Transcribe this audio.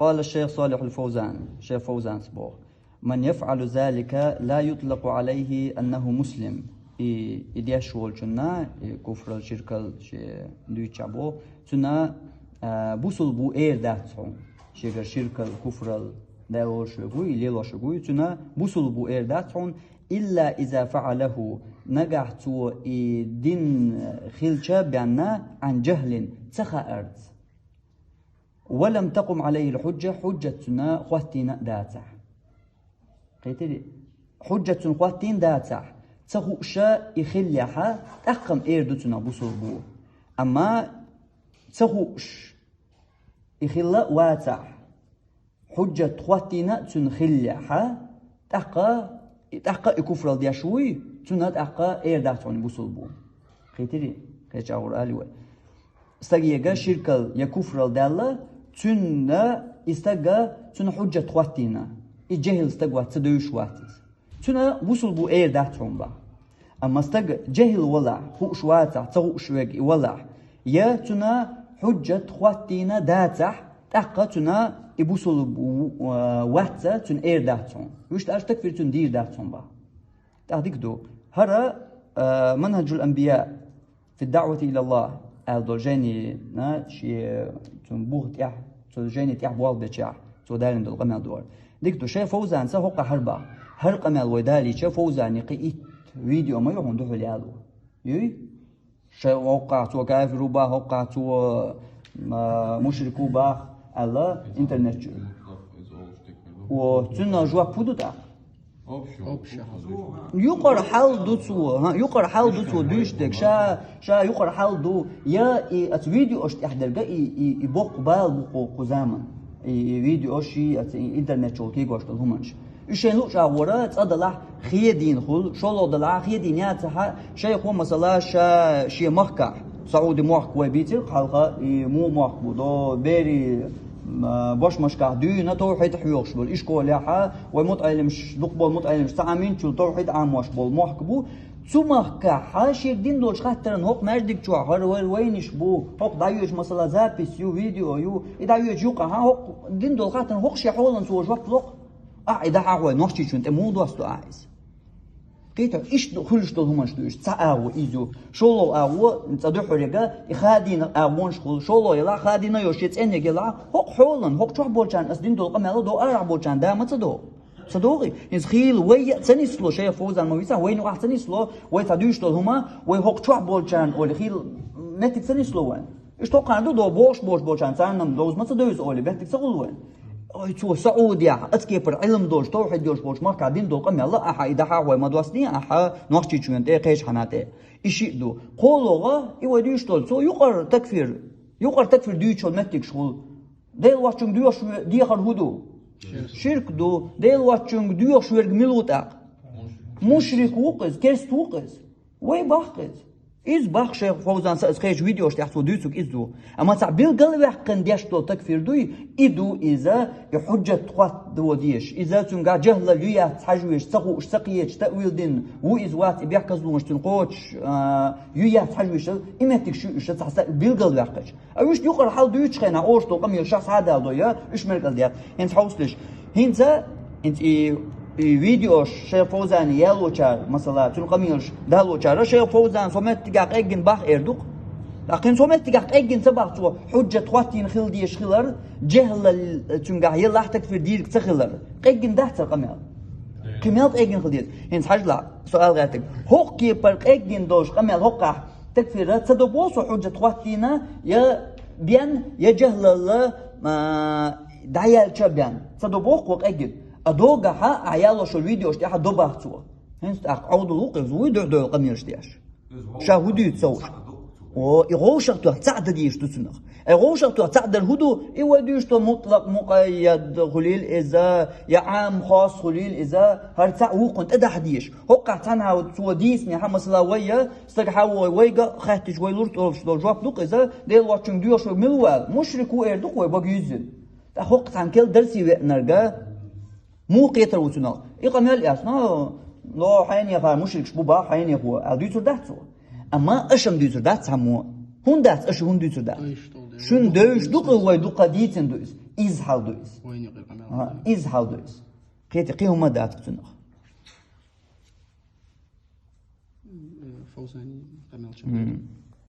قال الشيخ صالح الفوزان شيخ فوزان سبوغ من يفعل ذلك لا يطلق عليه أنه مسلم إدياش والجنة كفر الشرك ديتشابو تنا بوصل بو داتهم شرك الكفر داور شغوي ليلو شغوي تنا بوصل بو داتهم إلا إذا فعله نجحت دين خلشة بأن عن جهل تخأرت ولم تقم عليه الحجة حجتنا خواتين داتع قيتلي حجة خواتين داتع تخوشا يخليها تقم إيردتنا بصوبو أما تخوش يخلى واتع حجة خواتين تنخليها تقا يكفر الدياشوي تنا تقا إيردتنا بصوبو قيتلي قيتش أور آلوي استجيجا شركة يكفر الدالة تنا استجا تنا حجة خواتينا الجهل استجوا تدوش واتس تنا وصل بو داتهم با أما استجا جهل ولا هو شواتع تغو شوج ولا يا تنا حجة خواتينا داتح تقا تنا يبوصل بو واتسا تنا داتهم وش تاش تكفر تن دير داتهم با تعديك دو هرا منهج الأنبياء في الدعوة إلى الله الدولجاني نا شيء تنبوه تيح تولجاني تيح بوال بتشاع تودارن دول قمال دور ديك دو شيء فوزان سهوق هربا هر قمال ودالي شيء فوزان يقيت فيديو ما يهون دخل يالو يي شيء وقع تو كافر با وقع تو مشركو با الله انترنت وتنا جوا بودوتا يقر حال دوتسو ها يقر حال دوتسو بيشتك شا يقر حال دو يا فيديو اشت احدرجا يبوق بال بوق قزاما فيديو اشي انترنت شو كي غوشت همانش يشين لو شا ورا تصدلا خيدين خل شلو دلا خيدين يا تها شي خو مثلا شي مخكع سعودي مخك وبيتر خلقه مو مخك دو بيري باش مش كهدي نتوحيد حيوش بول إيش كولها ومتعلمش دقبل متعلمش تعمين شو توحيد عاموش بول محكبو ثم كحاش يدين دولش خاطرن هوق مردك شو هر وينش بو هوق دايوش مثلا زابيس يو فيديو يو دايوش يوقع ها هوق دين دول خاطرن هوق شي حولن سو جوك لوق إذا عوا نوشتي شو أنت مو دوستو عايز كيتا إيش خلش دول همش دوش تعاو إيزو شلو أو أنت دحرجة خادين أوانش خل شلو يلا خادين يوشيت إني جلا هوق حولن هوق شو بولشان أسدين دول قملا دو أرع بولشان ده ما تصدق صدقي إنسخيل ويا تنسلو شيء فوزان ما بيسا وين واحد تنسلو وين تدوش دول هما وين هوق شو بولشان أولي خيل متك تنسلو وين إيش توقع دو بوش بولشان سانم دوز ما تصدقوش أولي بهتك تقول وين أي تو سعودية أتكبر علم دوش توحيد دوش بوش ما قاعدين دول قم يلا أحا إذا حا ما دوسني أحا نوشتي شو أنت قيش حناته إشي دو قولوا يوديش دول سو يقر تكفير ديوش المتك شغل ديل واتشون ديوش ديخر هدو شرك دو ديل واتشون ديوش ورق ملوتاق مشرك وقز كيس وقز وي باقز إز باخ شيخ فوزان سأسخيش فيديوش تحسو دوسك إزو أما تعبيل قلبي حقن ديش دول تكفير دوي إدو إذا يحجة تقوات دو ديش إذا تنقع جهل ليا تحجوش تقوش تقيش تأويل دين و إزوات بيحكزلونش تنقوش يويا تحجوش إمتك شو إيش تحسا بالقلبي حقش أوش يقر حال دويش خينا أوش دول قمي الشخص هذا دويا إيش مرقل ديال هنت حوصلش هنت فيديوش شيخ فوزان يالوچار مثلا تنقميش دالوچار شيخ فوزان سومت تقاق اجن باخ اردوق لكن سومت تقاق اجن سباق تو حجة خواتين خل ديش خلر جهل تنقاق يلا تكفر ديرك تخلر اجن ده تقميل كميل اجن خل ديش هنس حاجلا سؤال غاتك هوق كيبر اجن دوش قميل هوقع تكفر تدبوسو حجة خواتينا يا بيان يا جهل الله دعيال شبيان تدبوق وق اجن أدوجا حق عياله شو الفيديو اشتياح دوبه سوا هنست أقعد لوقز ويدع دو القمير اشتياش شاهدوا يتصور ويغوشر تو تعد ديش تسنخ يغوشر تو تعد الهدو يوديش تو مطلق مقيد خليل إذا يا عام خاص خليل إذا هرتع وقنت أدا حديش هقع تنها وتسوى ديسني حمس لا ويا استرحوا ويجا خاتش ويلورت أوفش دو جواب دوق إذا ديل واتشون ديوش ملوال مشرك ويردوق ويبقى يزن تحقق عن كل درسي نرجع مو قيتر وتنال إقامل أصلا لو حين يفعل مشرك شبوبا حين يقوى الديتر داتسو أما أشم ديتر داتس همو هون داتس أش هون ديتر دات شون دوش دوق هو دوق ديتن دوس إز هاودو إز وين يقول قمر إز هاودو إز قيت قيهم ما دعت تنخ فوزاني قمر